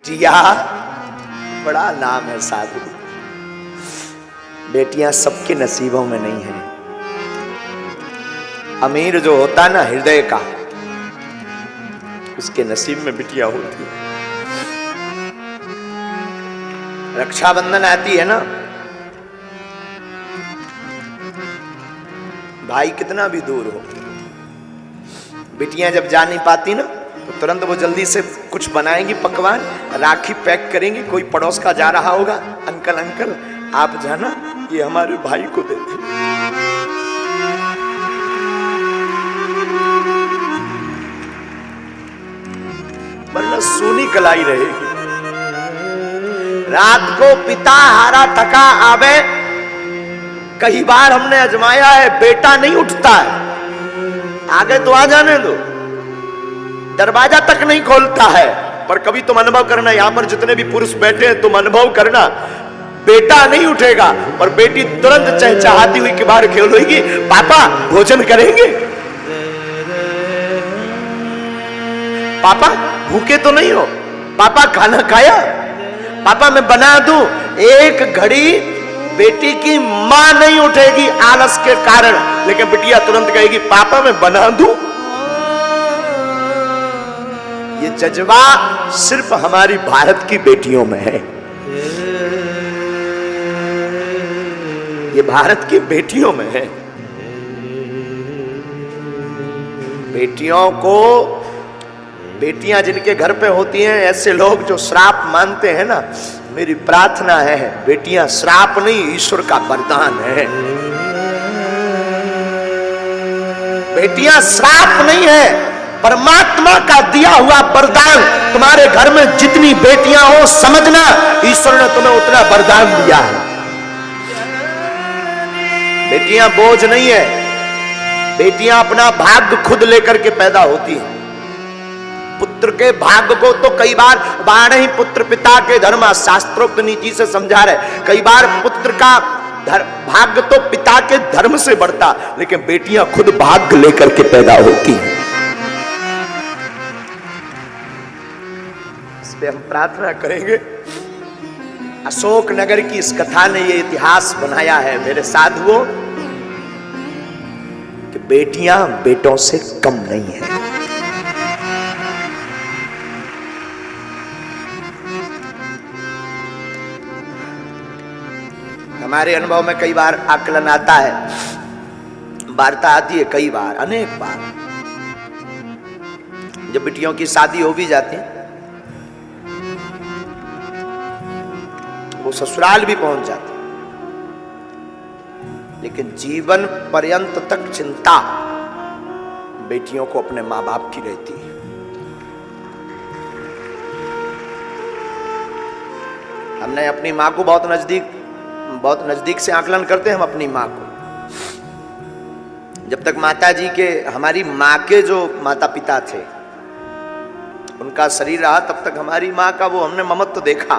बिटिया बड़ा नाम है साधु। बेटियां सबके नसीबों में नहीं है। अमीर जो होता ना हृदय का, उसके नसीब में बिटिया होती है। रक्षाबंधन आती है ना, भाई कितना भी दूर हो, बिटियां जब जा नहीं पाती ना तो तुरंत वो जल्दी से कुछ बनाएंगी पकवान, राखी पैक करेंगी। कोई पड़ोस का जा रहा होगा, अंकल अंकल आप जाना ये हमारे भाई को दे दे। वरना सोनी कलाई रहेगी। रात को पिता हारा थका आवे, कई बार हमने आजमाया है, बेटा नहीं उठता है। आगे तो आ जाने दो, दरवाजा तक नहीं खोलता है। पर कभी तुम अनुभव करना, यहां पर जितने भी पुरुष बैठे हैं तुम अनुभव करना, बेटा नहीं उठेगा और बेटी तुरंत चहचहाती हुई के बाहर खेलेगी, पापा भोजन करेंगे, पापा भूखे तो नहीं हो, पापा खाना खाया, पापा मैं बना दूं। एक घड़ी बेटी की मां नहीं उठेगी आलस के कारण, लेकिन बिटिया तुरंत कहेगी पापा मैं बना दूं। ये जज्बा सिर्फ हमारी भारत की बेटियों में है। ये भारत की बेटियों में है। बेटियों को, बेटियां जिनके घर पे होती हैं, ऐसे लोग जो श्राप मानते हैं ना, मेरी प्रार्थना है बेटियां श्राप नहीं, ईश्वर का वरदान है। बेटियां श्राप नहीं है, परमात्मा का दिया हुआ वरदान। तुम्हारे घर में जितनी बेटियां हो, समझना ईश्वर ने तुम्हें उतना वरदान दिया है। बेटियां बोझ नहीं है, बेटियां अपना भाग्य खुद लेकर के पैदा होती हैं। पुत्र के भाग्य को तो कई बार बारह ही पुत्र पिता के धर्म, शास्त्रोक्त नीति से समझा रहे। कई बार पुत्र का भाग्य तो पिता के धर्म से बढ़ता, लेकिन बेटियां खुद भाग्य लेकर के पैदा होती हैं। इस पे हम प्रार्थना करेंगे। अशोक नगर की इस कथा ने ये इतिहास बनाया है मेरे साधुओं, कि बेटियां बेटों से कम नहीं है। हमारे अनुभव में कई बार आकलन आता है, वार्ता आती है, कई बार, अनेक बार, जब बिटियों की शादी हो भी जाती, वो ससुराल भी पहुंच जाती, लेकिन जीवन पर्यंत तक चिंता बेटियों को अपने मां बाप की रहती है। हमने अपनी मां को बहुत नजदीक से आकलन करते हैं हम अपनी मां को। जब तक माता जी के, हमारी मां के जो माता पिता थे, उनका शरीर रहा, तब तक हमारी मां का वो हमने ममत्व देखा।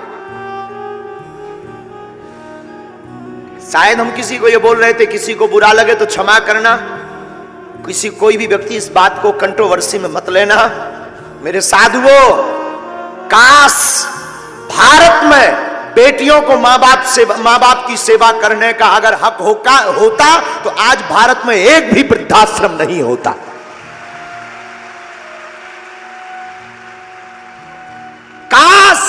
शायद हम किसी को ये बोल रहे थे, किसी को बुरा लगे तो क्षमा करना, कोई भी व्यक्ति इस बात को कंट्रोवर्सी में मत लेना। मेरे साधुओं, काश भारत में बेटियों को मां बाप की सेवा करने का अगर हक होता तो आज भारत में एक भी वृद्धाश्रम नहीं होता। काश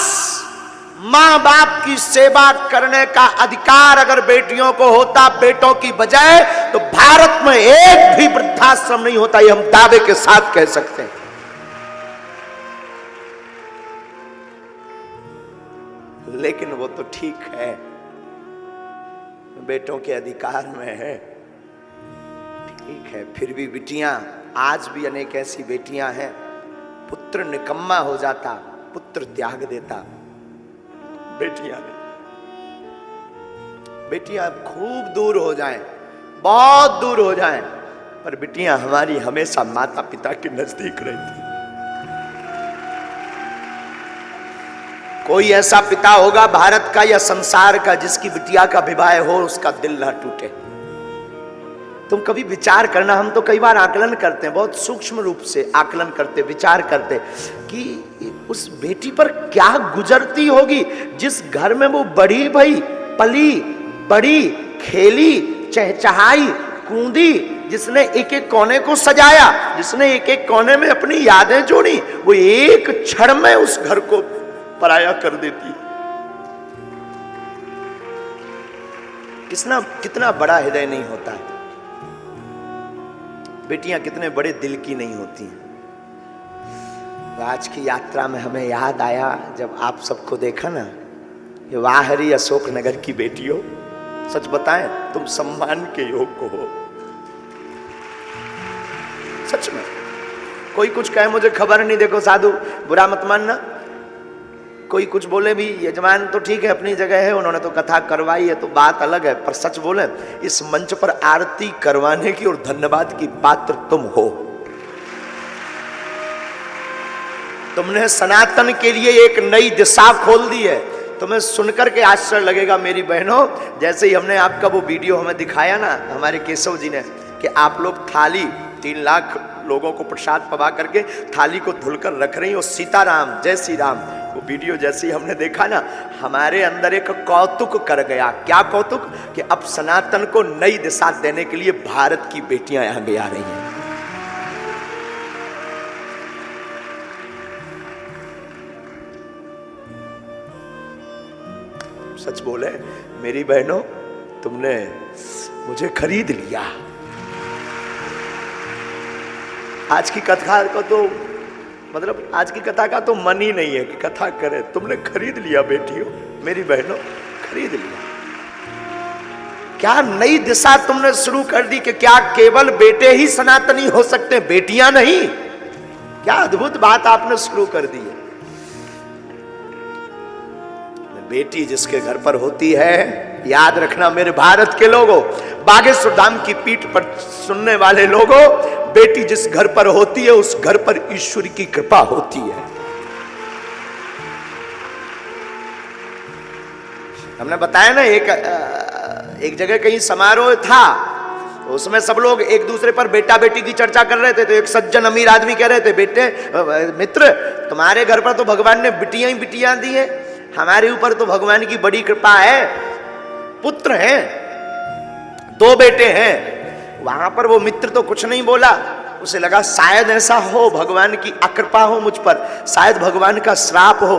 मां बाप की सेवा करने का अधिकार अगर बेटियों को होता बेटों की बजाय, तो भारत में एक भी वृद्धाश्रम नहीं होता। ये हम दावे के साथ कह सकते हैं। लेकिन वो तो ठीक है, बेटों के अधिकार में है, ठीक है, फिर भी बेटियां, आज भी अनेक ऐसी बेटियां हैं, पुत्र निकम्मा हो जाता, पुत्र त्याग देता, बेटियां नहीं। बेटियां खूब दूर हो जाएं, बहुत दूर हो जाएं, पर बेटियां हमारी हमेशा माता पिता के नजदीक रहती। कोई ऐसा पिता होगा भारत का या संसार का जिसकी बिटिया का विवाह हो उसका दिल ना टूटे। तुम कभी विचार करना, हम तो कई बार आकलन करते हैं, बहुत सूक्ष्म रूप से आकलन करते, विचार करते कि उस बेटी पर क्या गुजरती होगी, जिस घर में वो बड़ी भई, पली बड़ी, खेली, चहचहाई, कूदी, जिसने एक एक कोने को सजाया, जिसने एक एक कोने में अपनी यादें जोड़ी, वो एक क्षण में उस घर को पराया कर देती। कितना बड़ा हृदय नहीं होता है। बेटियां कितने बड़े दिल की नहीं होती हैं। आज की यात्रा में हमें याद आया जब आप सबको देखा ना, ये वाह हरी अशोक नगर की बेटियों, सच बताएं तुम सम्मान के योग्य हो। सच में कोई कुछ कहे मुझे खबर नहीं, देखो साधु बुरा मत मानना, कोई कुछ बोले भी, यजमान तो ठीक है अपनी जगह है, उन्होंने तो कथा करवाई है तो बात अलग है, पर सच बोले इस मंच पर आरती करवाने की और धन्यवाद की पात्र तुम हो। तुमने सनातन के लिए एक नई दिशा खोल दी है। तुम्हें सुनकर के आश्चर्य लगेगा मेरी बहनों, जैसे ही हमने आपका वो वीडियो हमें दिखाया ना हमारे केशव जी ने, कि आप लोग थाली 3 लाख लोगों को प्रसाद पवा करके थाली को धुलकर रख रही हो, सीताराम जय श्री राम, वो वीडियो जैसे ही हमने देखा ना, हमारे अंदर एक कौतुक कर गया। क्या कौतुक? कि अब सनातन को नई दिशा देने के लिए भारत की बेटियां आगे आ रही हैं। सच बोले मेरी बहनों, तुमने मुझे खरीद लिया। आज की कथा को तो मतलब आज की कथा का तो मन ही नहीं है कि कथा करे, तुमने खरीद लिया बेटियों, मेरी बहनों खरीद लिया। क्या नई दिशा तुमने शुरू कर दी कि क्या केवल बेटे ही सनातनी हो सकते, बेटियां नहीं? क्या अद्भुत बात आपने शुरू कर दी है। बेटी जिसके घर पर होती है, याद रखना मेरे भारत के लोगों, बागेश्वर धाम की पीठ पर सुनने वाले लोगों, बेटी जिस घर पर होती है उस घर पर ईश्वर की कृपा होती है। हमने बताया ना एक जगह कहीं समारोह था, उसमें सब लोग एक दूसरे पर बेटा बेटी की चर्चा कर रहे थे, तो एक सज्जन अमीर आदमी कह रहे थे, बेटे मित्र तुम्हारे घर पर तो भगवान ने बिटियां ही बिटियां दी है, हमारे ऊपर तो भगवान की बड़ी कृपा है, पुत्र हैं, 2 बेटे हैं। वहां पर वो मित्र तो कुछ नहीं बोला, उसे लगा शायद ऐसा हो भगवान की अकृपा हो मुझ पर, शायद भगवान का श्राप हो,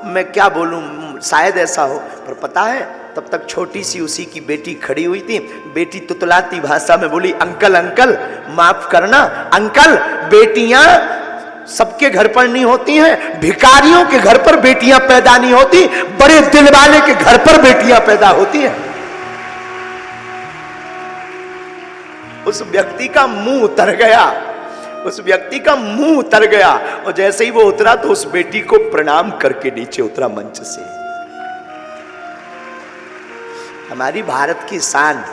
मैं क्या बोलूं, शायद ऐसा हो। पर पता है तब तक छोटी सी उसी की बेटी खड़ी हुई थी। बेटी तुतलाती भाषा में बोली, अंकल अंकल माफ करना अंकल, बेटियां सबके घर पर नहीं होती हैं, भिखारियों के घर पर बेटियां पैदा नहीं होती, बड़े दिल वाले के घर पर बेटियां पैदा होती हैं। उस व्यक्ति का मुंह उतर गया, उस व्यक्ति का मुंह उतर गया, और जैसे ही वो उतरा तो उस बेटी को प्रणाम करके नीचे उतरा मंच से। हमारी भारत की शान,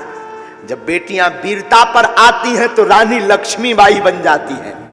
जब बेटियां वीरता पर आती हैं तो रानी लक्ष्मीबाई बन जाती हैं।